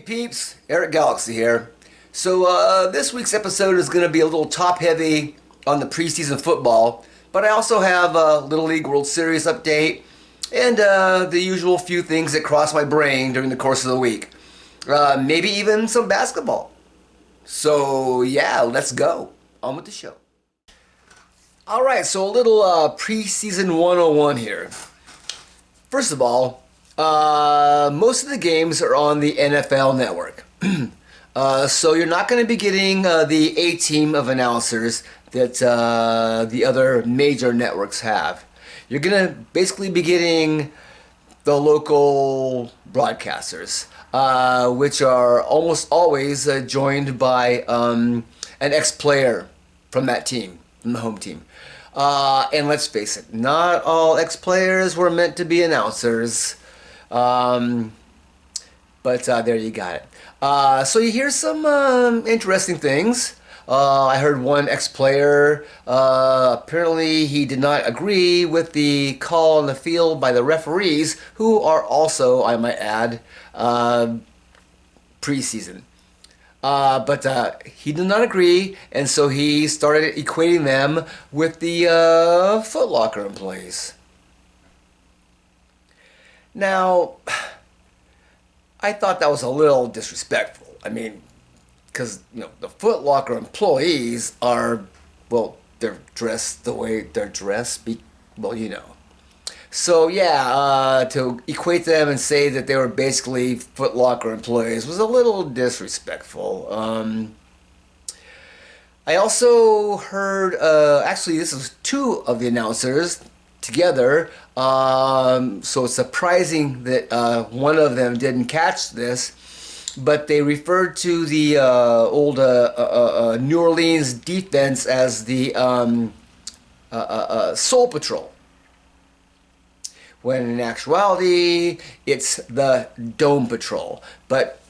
peeps, Eric Galaxy here. So this week's episode is going to be a little top heavy on the preseason football, but I also have a Little League World Series update and the usual few things that cross my brain during the course of the week. Maybe even some basketball. So yeah, let's go. On with the show. Alright, so a little preseason 101 here. First of all, most of the games are on the NFL Network. So you're not going to be getting the A-team of announcers that the other major networks have. You're going to basically be getting the local broadcasters, which are almost always joined by an ex-player from that team, from the home team. And let's face it, not all ex-players were meant to be announcers. But there you got it. So you hear some interesting things. I heard one ex-player, apparently he did not agree with the call on the field by the referees, who are also, I might add, preseason. But he did not agree, and so he started equating them with the Foot Locker employees. Now, I thought that was a little disrespectful. I mean, because, you know, the Foot Locker employees are, well, they're dressed the way they're dressed. Well, you know. So, yeah, to equate them and say that they were basically Foot Locker employees was a little disrespectful. I also heard, actually, this was two of the announcers together, so it's surprising that one of them didn't catch this, but they referred to the old New Orleans defense as the Soul Patrol, when in actuality it's the Dome Patrol. But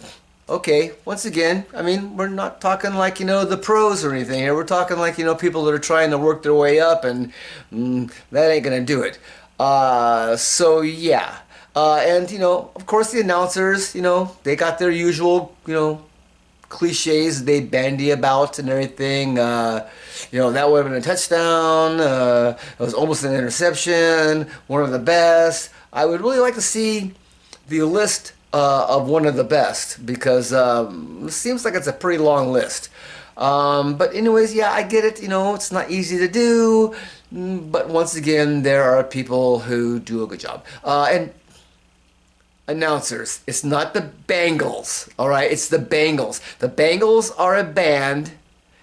okay, once again, I mean, we're not talking like, you know, the pros or anything here. We're talking like, you know, people that are trying to work their way up, and that ain't gonna do it. So yeah, and you know, of course, the announcers, you know, they got their usual, you know, cliches they bandy about and everything. You know, that would have been a touchdown. It was almost an interception. One of the best. I would really like to see the list of one of the best, because it seems like it's a pretty long list. But anyways, yeah, I get it. You know, it's not easy to do. But once again, there are people who do a good job. And announcers, it's not the Bengals, all right? It's the Bengals. The Bengals are a band,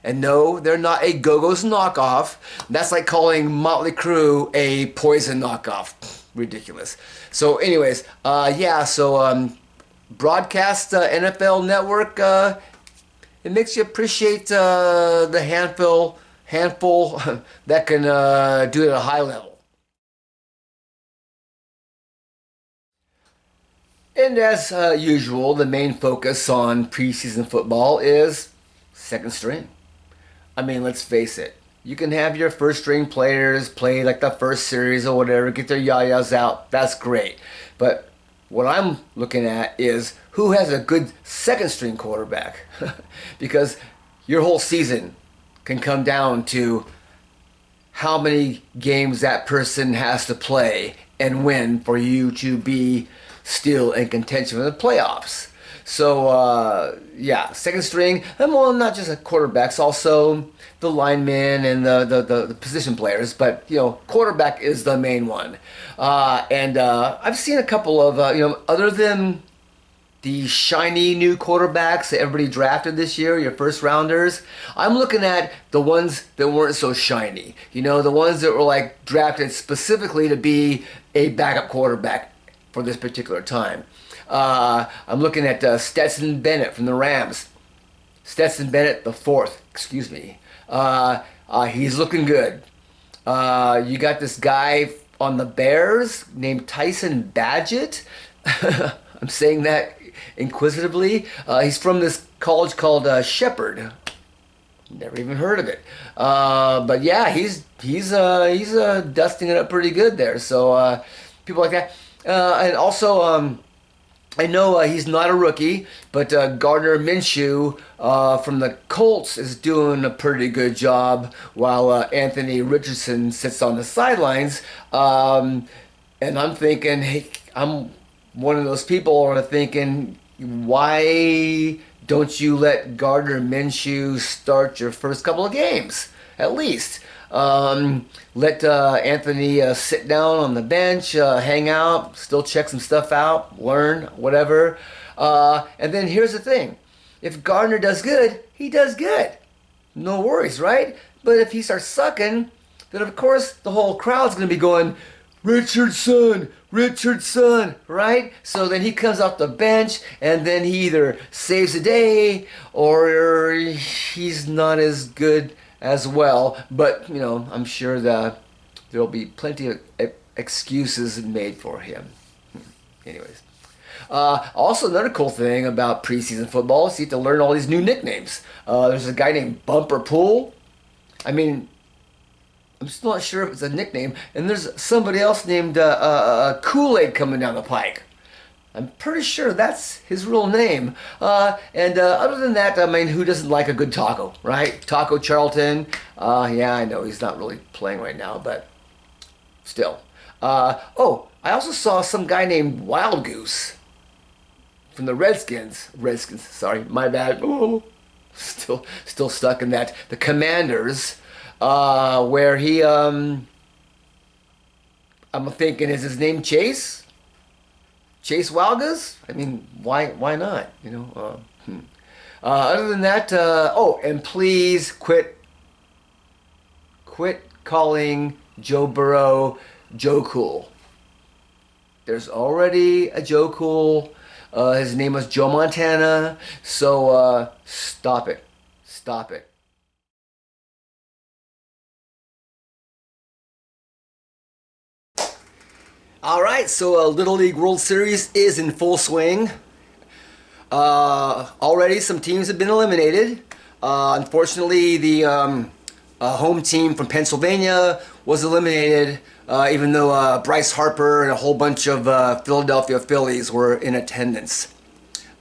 and no, they're not a Go-Go's knockoff. That's like calling Motley Crue a Poison knockoff. Ridiculous. So anyways, yeah, so broadcast NFL Network, it makes you appreciate the handful that can do it at a high level. And as usual, the main focus on preseason football is second string. I mean, let's face it. You can have your first string players play like the first series or whatever, get their yayas out. That's great. But what I'm looking at is who has a good second string quarterback. Because your whole season can come down to how many games that person has to play and win for you to be still in contention for the playoffs. So, yeah, second string, and well, not just the quarterbacks, also the linemen and the position players, but, you know, quarterback is the main one. And I've seen a couple of, you know, other than the shiny new quarterbacks that everybody drafted this year, your first rounders, I'm looking at the ones that weren't so shiny. You know, the ones that were like drafted specifically to be a backup quarterback for this particular time. I'm looking at Stetson Bennett from the Rams. Stetson Bennett, the fourth, excuse me. He's looking good. You got this guy on the Bears named Tyson Badgett. I'm saying that inquisitively. He's from this college called Shepherd. Never even heard of it. But yeah, he's dusting it up pretty good there. So people like that. And also I know he's not a rookie, but Gardner Minshew from the Colts is doing a pretty good job while Anthony Richardson sits on the sidelines. And I'm thinking, hey, I'm one of those people who are thinking, why don't you let Gardner Minshew start your first couple of games, at least? Let Anthony sit down on the bench, hang out, still check some stuff out, learn, whatever. And then here's the thing. If Gardner does good, he does good. No worries, right? But if he starts sucking, then of course the whole crowd's going to be going, Richardson, Richardson, right? So then he comes off the bench and then he either saves the day or he's not as good as well. But, you know, I'm sure that there'll be plenty of excuses made for him. Anyways. Also, another cool thing about preseason football is you get to learn all these new nicknames. There's a guy named Bumper Pool. I mean, I'm still not sure if it's a nickname. And there's somebody else named Kool-Aid coming down the pike. I'm pretty sure that's his real name. And other than that, I mean, who doesn't like a good taco, right? Taco Charlton. Yeah, I know he's not really playing right now, but still. Oh, I also saw some guy named Wild Goose from the Redskins. Sorry, my bad. Oh, still stuck in that. The Commanders. Where he, I'm thinking, is his name Chase? Chase Walgas? I mean, why not? You know. Other than that, oh, and please quit calling Joe Burrow Joe Cool. There's already a Joe Cool. His name was Joe Montana. So stop it. Stop it. All right, so Little League World Series is in full swing. Already some teams have been eliminated. Unfortunately, the home team from Pennsylvania was eliminated, even though Bryce Harper and a whole bunch of Philadelphia Phillies were in attendance.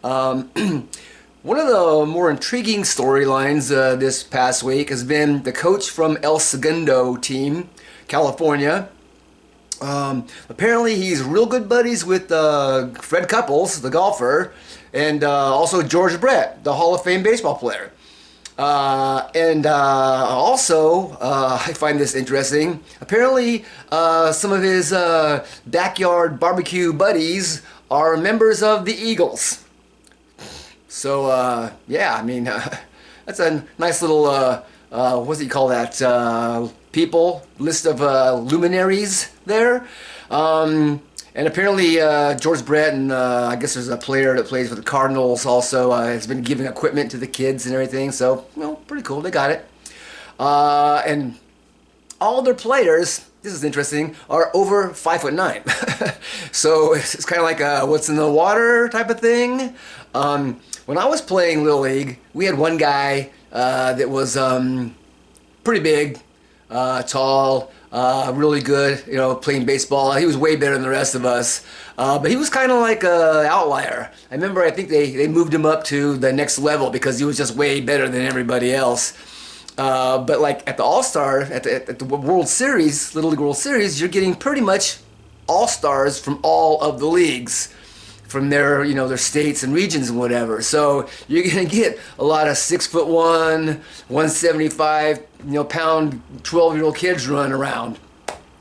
One of the more intriguing storylines this past week has been the coach from El Segundo team, California. Apparently he's real good buddies with Fred Couples, the golfer, and also George Brett, the Hall of Fame baseball player. Also, I find this interesting. Apparently, some of his backyard barbecue buddies are members of the Eagles. So, yeah, I mean, that's a nice little, what do you call that, list of luminaries there. And apparently George Brett and I guess there's a player that plays for the Cardinals also has been giving equipment to the kids and everything. So, you know, pretty cool. They got it. And all their players, this is interesting, are over 5'9". So it's kind of like a what's in the water type of thing. When I was playing Little League, we had one guy that was pretty big, tall, really good, you know, playing baseball. He was way better than the rest of us. But he was kind of like an outlier. I remember, I think they moved him up to the next level because he was just way better than everybody else. But like at the All-Star, at the World Series, Little League World Series, you're getting pretty much All-Stars from all of the leagues, from their, you know, their states and regions and whatever. So you're gonna get a lot of 6'1", 175, you know, pound 12-year-old kids running around,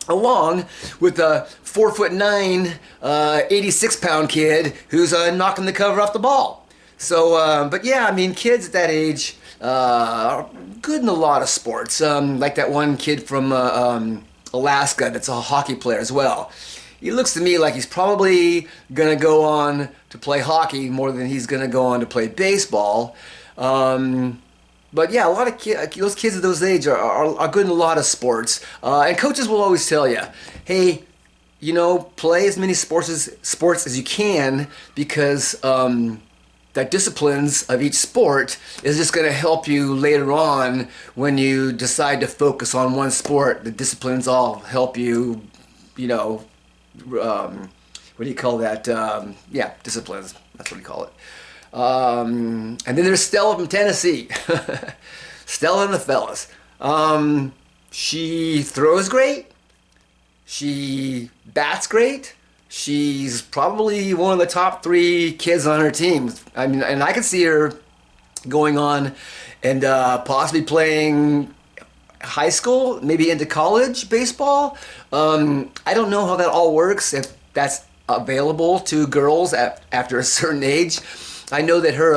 along with a 4'9", 86-pound kid who's knocking the cover off the ball. So, but yeah, I mean, kids at that age are good in a lot of sports. Like that one kid from Alaska that's a hockey player as well. He looks to me like he's probably going to go on to play hockey more than he's going to go on to play baseball. But yeah, a lot of those kids at those age are good in a lot of sports. And coaches will always tell you, hey, you know, play as many sports as you can, because that disciplines of each sport is just going to help you later on when you decide to focus on one sport. The disciplines all help you, you know, what do you call that? Yeah, disciplines. That's what you call it. And then there's Stella from Tennessee. Stella and the fellas. She throws great. She bats great. She's probably one of the top 3 kids on her team. I mean, and I could see her going on and possibly playing high school, maybe into college baseball. I don't know how that all works, if that's available to girls after a certain age. I know that her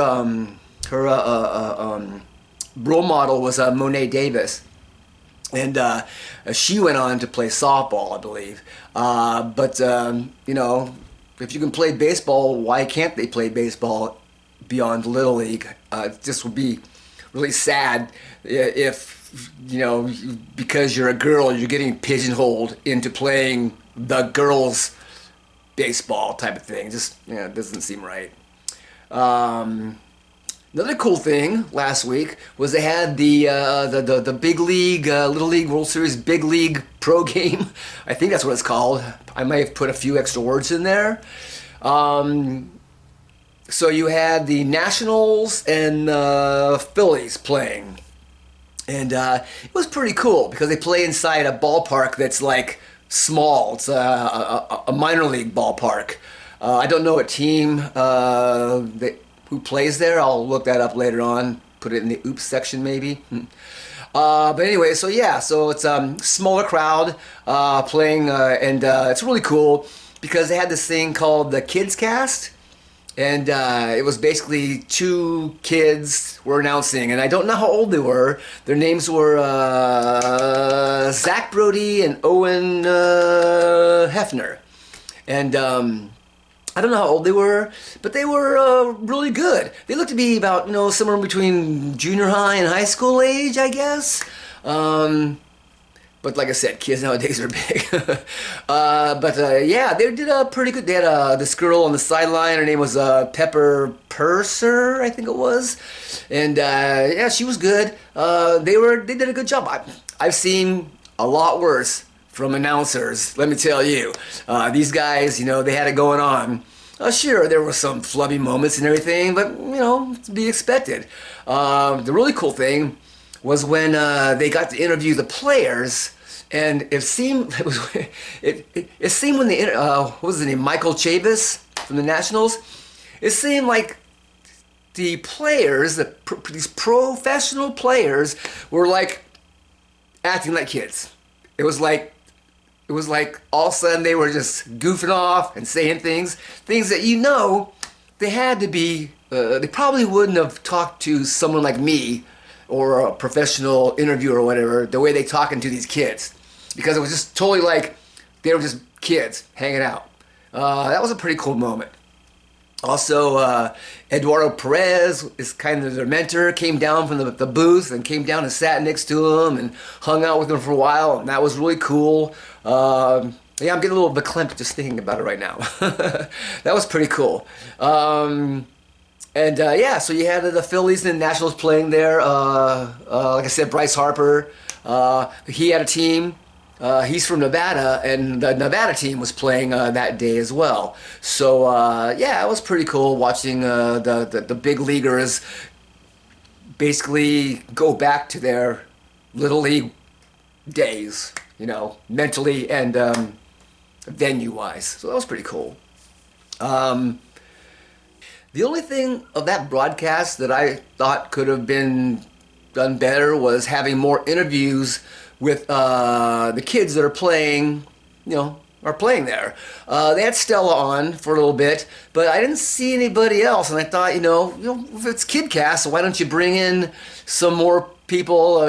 role model was Monet Davis, and she went on to play softball, I believe. But you know, if you can play baseball, why can't they play baseball beyond Little League? It just would be really sad if, you know, because you're a girl, you're getting pigeonholed into playing the girls' baseball type of thing. Just, you know, it doesn't seem right. Another cool thing last week was they had the big league, Little League World Series Big League Pro Game. I think that's what it's called. I might have put a few extra words in there. So you had the Nationals and Phillies playing. And it was pretty cool because they play inside a ballpark that's like small. It's a minor league ballpark. I don't know what team who plays there. I'll look that up later on. Put it in the oops section maybe. But anyway, so yeah, so it's a smaller crowd playing, and it's really cool because they had this thing called the Kids Cast. And it was basically 2 kids were announcing, and I don't know how old they were. Their names were Zach Brody and Owen Hefner. And I don't know how old they were, but they were really good. They looked to be about, you know, somewhere between junior high and high school age, I guess. But like I said, kids nowadays are big. Yeah, they did a pretty good. They had this girl on the sideline. Her name was Pepper Purser, I think it was. And yeah, she was good. They did a good job. I've seen a lot worse from announcers, let me tell you. These guys, you know, they had it going on. Sure, there were some flubby moments and everything, but, you know, to be expected. The really cool thing was when they got to interview the players, and it seemed it seemed when they what was his name, Michael Chavis from the Nationals, it seemed like the players, these professional players, were like acting like kids. It was like all of a sudden they were just goofing off and saying things that, you know, they had to be. They probably wouldn't have talked to someone like me or a professional interviewer or whatever the way they talking to these kids, because it was just totally like they were just kids hanging out. That was a pretty cool moment. Also, Eduardo Perez is kind of their mentor, came down from the booth and came down and sat next to him and hung out with him for a while, and that was really cool. Yeah, I'm getting a little verklempt just thinking about it right now. That was pretty cool. Yeah, so you had the Phillies and the Nationals playing there. Like I said, Bryce Harper, he had a team. He's from Nevada, and the Nevada team was playing that day as well. So yeah, it was pretty cool watching the big leaguers basically go back to their Little League days, you know, mentally and venue-wise. So that was pretty cool. The only thing of that broadcast that I thought could have been done better was having more interviews with the kids that are playing, you know, are playing there. They had Stella on for a little bit, but I didn't see anybody else, and I thought, you know, if it's KidCast, why don't you bring in some more people,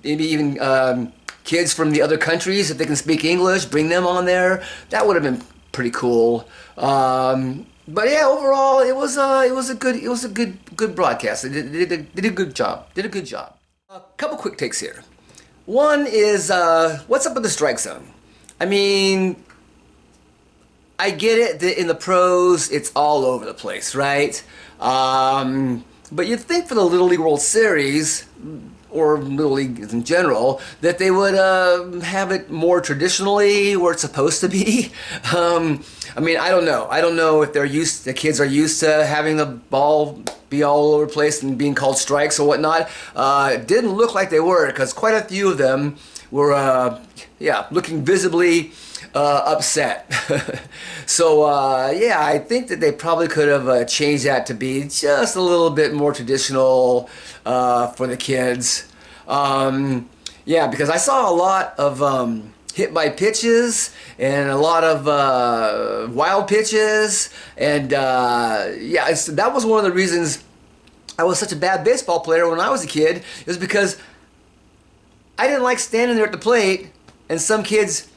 maybe even kids from the other countries, if they can speak English, bring them on there. That would have been pretty cool. But yeah, overall, it was a good broadcast. They did a good job. A couple quick takes here. One is what's up with the strike zone? I mean, I get it that in the pros it's all over the place, right? But you'd think for the Little League World Series, or Little League in general, that they would have it more traditionally where it's supposed to be. I mean, I don't know. I don't know if the kids are used to having the ball be all over the place and being called strikes or whatnot. It didn't look like they were, because quite a few of them were, yeah, looking visibly upset. So yeah, I think that they probably could have changed that to be just a little bit more traditional for the kids. Yeah, because I saw a lot of hit by pitches and a lot of wild pitches, and yeah, that was one of the reasons I was such a bad baseball player when I was a kid. It was because I didn't like standing there at the plate and some kids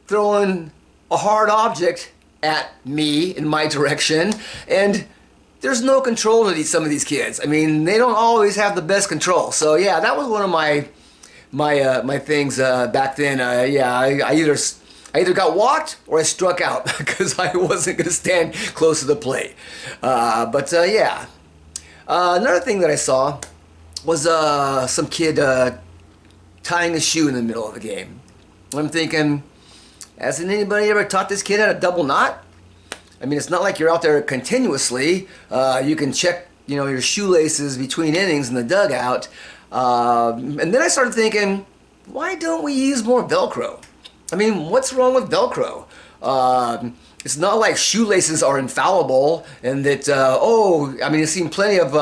throwing a hard object at me in my direction, and there's no control to some of these kids. I mean, they don't always have the best control. So yeah, that was one of my things back then. Yeah, I either got walked or I struck out because I wasn't going to stand close to the plate. But yeah, another thing that I saw was some kid tying a shoe in the middle of the game. I'm thinking, hasn't anybody ever taught this kid how to double knot? I mean, it's not like you're out there continuously. You can check, your shoelaces between innings in the dugout. And then I started thinking, why don't we use more Velcro? I mean, what's wrong with Velcro? It's not like shoelaces are infallible and that, I mean, I've seen plenty of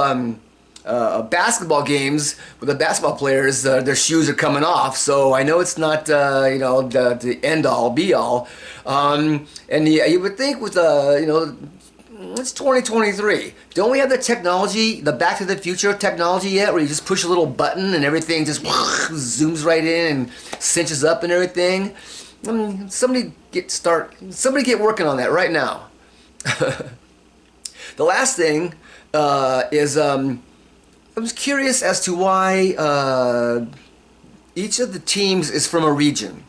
basketball games with the basketball players, their shoes are coming off. So I know it's not, the end-all, be-all. And you would think with, it's 2023. Don't we have the technology, the Back to the Future technology yet, where you just push a little button and everything just zooms right in and cinches up and everything? I mean, somebody get working on that right now. The last thing is I was curious as to why each of the teams is from a region.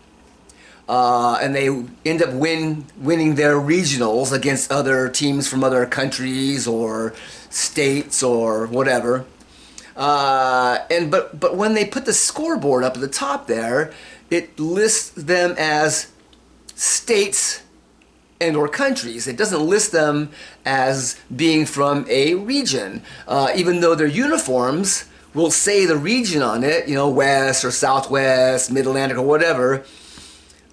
And they end up winning their regionals against other teams from other countries or states or whatever. But when they put the scoreboard up at the top there, it lists them as states and or countries. It doesn't list them as being from a region, even though their uniforms will say the region on it, West or Southwest, Mid-Atlantic or whatever.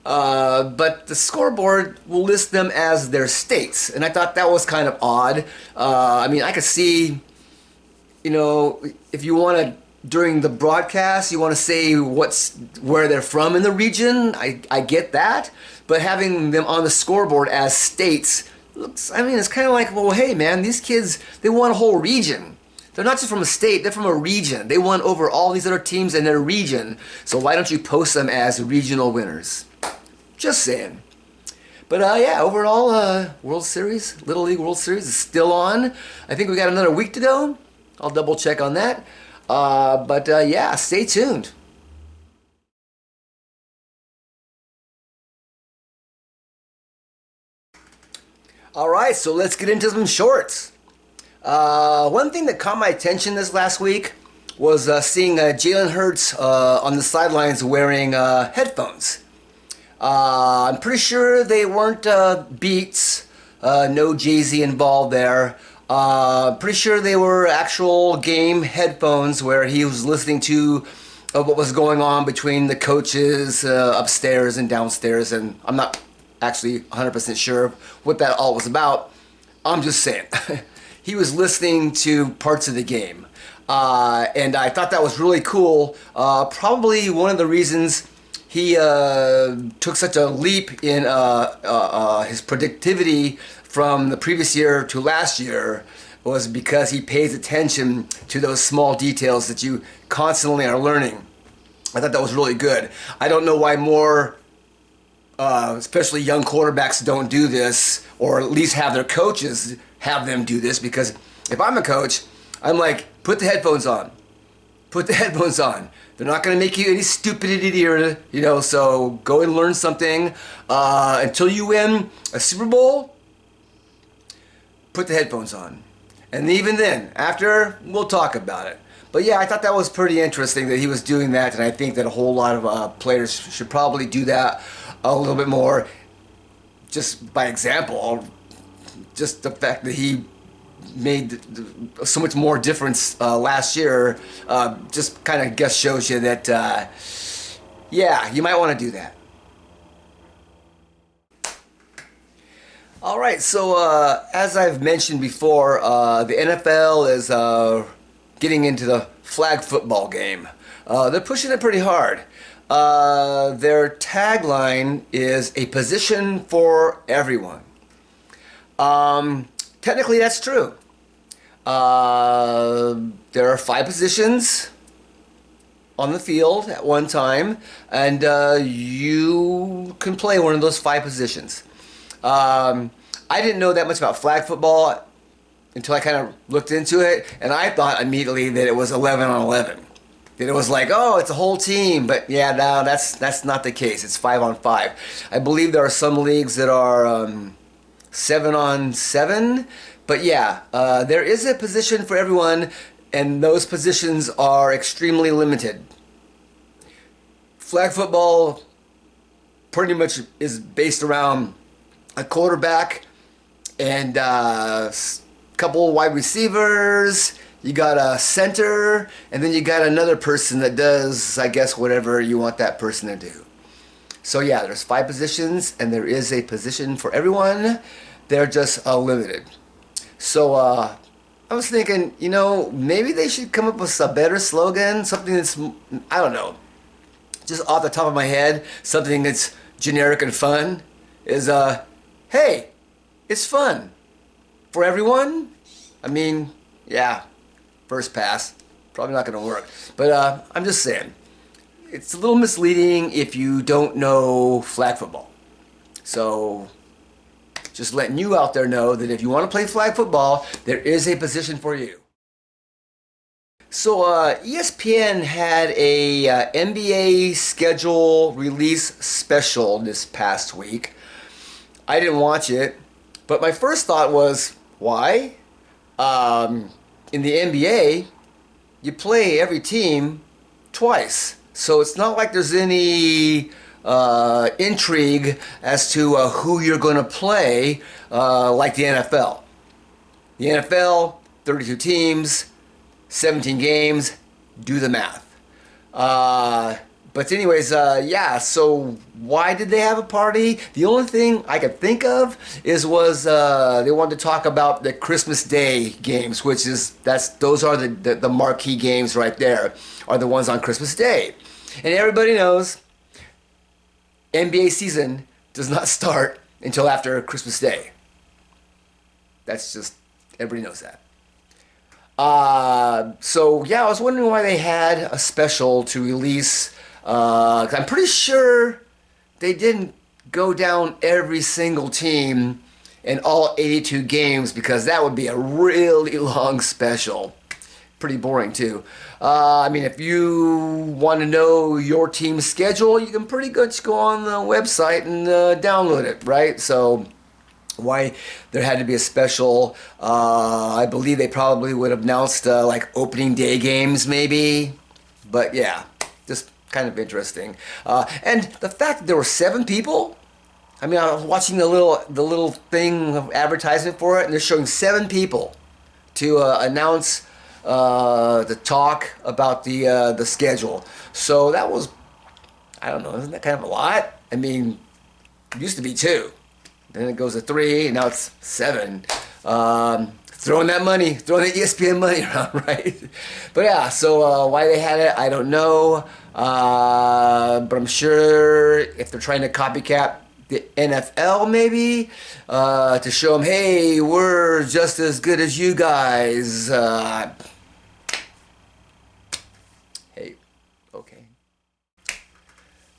But the scoreboard will list them as their states, and I thought that was kind of odd. I mean, I could see, if you want to, during the broadcast, you want to say where they're from in the region, I get that, but having them on the scoreboard as states looks, I mean, it's kind of like, well, hey man, these kids, they won a whole region. They're not just from a state, they're from a region. They won over all these other teams in their region, so why don't you post them as regional winners? Just saying. But yeah, overall, World Series, Little League World Series is still on. I think we got another week to go. I'll double check on that. But yeah, stay tuned. All right, so let's get into some shorts. One thing that caught my attention this last week was seeing Jalen Hurts on the sidelines wearing headphones. I'm pretty sure they weren't Beats, no Jay-Z involved there. Pretty sure they were actual game headphones where he was listening to what was going on between the coaches upstairs and downstairs, and I'm not actually 100% sure what that all was about. I'm just saying. He was listening to parts of the game. And I thought that was really cool. Probably one of the reasons he took such a leap in his productivity from the previous year to last year was because he pays attention to those small details that you constantly are learning. I thought that was really good. I don't know why more, especially young quarterbacks, don't do this, or at least have their coaches have them do this, because if I'm a coach, I'm like, put the headphones on. Put the headphones on. They're not going to make you any stupidity here, so go and learn something. Until you win a Super Bowl, put the headphones on. And even then, after, we'll talk about it. But yeah, I thought that was pretty interesting that he was doing that, and I think that a whole lot of players should probably do that a little bit more, just by example. Just the fact that he made so much more difference last year, just kind of guess shows you that, yeah, you might want to do that. All right, so as I've mentioned before, the NFL is getting into the flag football game. They're pushing it pretty hard. Their tagline is a position for everyone. Technically, that's true. There are 5 positions on the field at one time, and you can play one of those 5 positions. I didn't know that much about flag football until I kind of looked into it, and I thought immediately that it was 11 on 11. That it was like, oh, it's a whole team, but yeah, no, that's not the case. It's 5 on 5. I believe there are some leagues that are 7 on 7, but yeah, there is a position for everyone, and those positions are extremely limited. Flag football pretty much is based around a quarterback and a couple wide receivers. You got a center, and then you got another person that does, I guess, whatever you want that person to do. So yeah, there's 5 positions, and there is a position for everyone. They're just limited. So I was thinking, you know, maybe they should come up with a better slogan, something that's, I don't know, just off the top of my head, something that's generic and fun, is, hey, it's fun for everyone. I mean, yeah, first pass, probably not going to work. But I'm just saying, it's a little misleading if you don't know flag football. So just letting you out there know that if you want to play flag football, there is a position for you. So ESPN had a NBA schedule release special this past week. I didn't watch it, but my first thought was, why? In the NBA, you play every team twice. So it's not like there's any intrigue as to who you're going to play like the NFL. The NFL, 32 teams, 17 games, do the math. But anyways, yeah, so why did they have a party? The only thing I could think of was they wanted to talk about the Christmas Day games, which is, those are the marquee games right there, are the ones on Christmas Day. And everybody knows NBA season does not start until after Christmas Day. That's just, everybody knows that. So yeah, I was wondering why they had a special to release. 'Cause I'm pretty sure they didn't go down every single team in all 82 games, because that would be a really long special. Pretty boring too. I mean, if you want to know your team's schedule, you can pretty much go on the website and download it, right? So why there had to be a special, I believe they probably would have announced like opening day games maybe, but yeah, just kind of interesting. And the fact that there were 7 people, I mean, I was watching the little thing of advertisement for it, and they're showing 7 people to announce the talk about the schedule. So that was, I don't know, isn't that kind of a lot? I mean, it used to be 2. Then it goes to 3, and now it's 7. Throwing that money, throwing the ESPN money around, right? But yeah, so why they had it, I don't know. But I'm sure if they're trying to copycat the NFL maybe, to show them, hey, we're just as good as you guys. Hey, okay.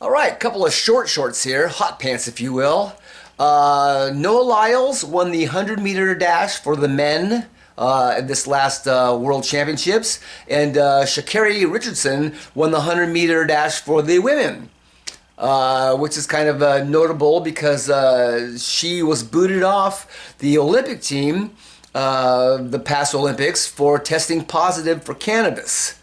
All right, couple of shorts here, hot pants if you will. Noah Lyles won the 100-meter dash for the men at this last World Championships, and Sha'Carri Richardson won the 100-meter dash for the women, which is kind of notable because she was booted off the Olympic team, the past Olympics, for testing positive for cannabis.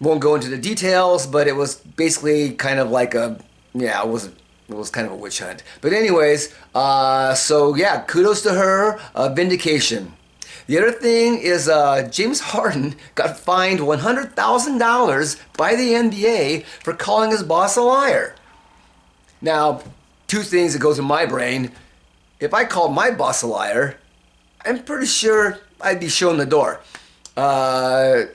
Won't go into the details, but it was basically kind of like a, yeah, it was kind of a witch hunt. But anyways, so yeah, kudos to her, vindication. The other thing is James Harden got fined $100,000 by the NBA for calling his boss a liar. Now, two things that goes in my brain. If I called my boss a liar, I'm pretty sure I'd be shown the door.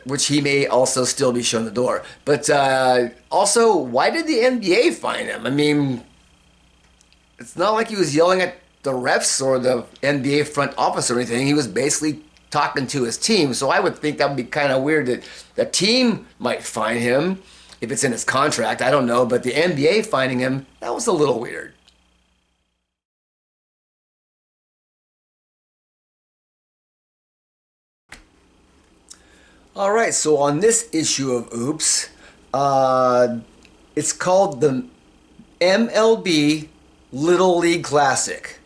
Which he may also still be shown the door. But also, why did the NBA fine him? I mean, it's not like he was yelling at the refs or the NBA front office or anything. He was basically talking to his team. So I would think that would be kind of weird that the team might fine him if it's in his contract. I don't know. But the NBA fining him, that was a little weird. All right, so on this issue of Oops, it's called the MLB Little League Classic.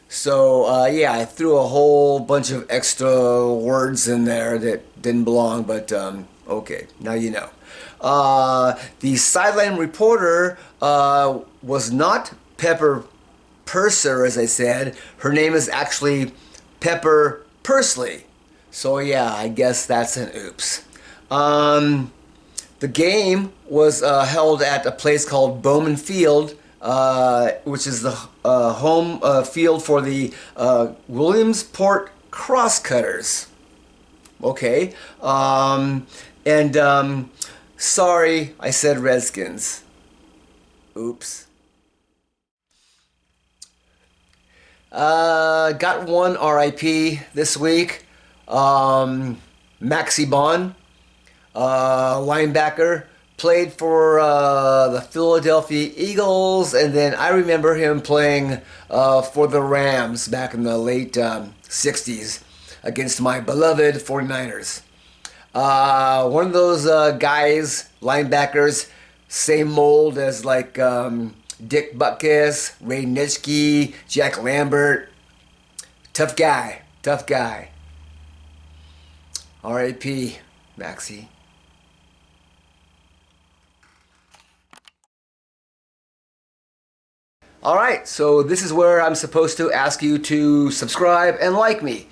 So, yeah, I threw a whole bunch of extra words in there that didn't belong, but okay, now you know. The sideline reporter was not Pepper Purser, as I said. Her name is actually Pepper Pursley. So yeah, I guess that's an oops. The game was held at a place called Bowman Field, which is the home field for the Williamsport Crosscutters. Okay. Sorry, I said Redskins. Oops. Got one RIP this week. Maxie Bond, linebacker, played for the Philadelphia Eagles, and then I remember him playing for the Rams back in the late 60s against my beloved 49ers. One of those guys, linebackers, same mold as like Dick Butkus, Ray Nitschke, Jack Lambert. Tough guy, tough guy. R.I.P. Maxie. Alright, so this is where I'm supposed to ask you to subscribe and like me.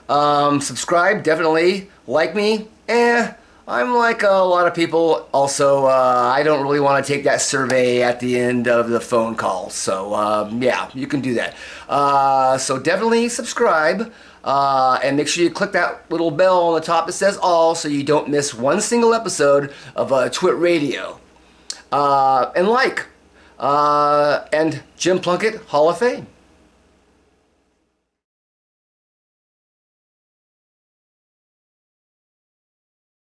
Subscribe, definitely. Like me, I'm like a lot of people. Also, I don't really want to take that survey at the end of the phone call. So, yeah, you can do that. So definitely subscribe. And make sure you click that little bell on the top that says all so you don't miss one single episode of Twit Radio. And like. And Jim Plunkett, Hall of Fame.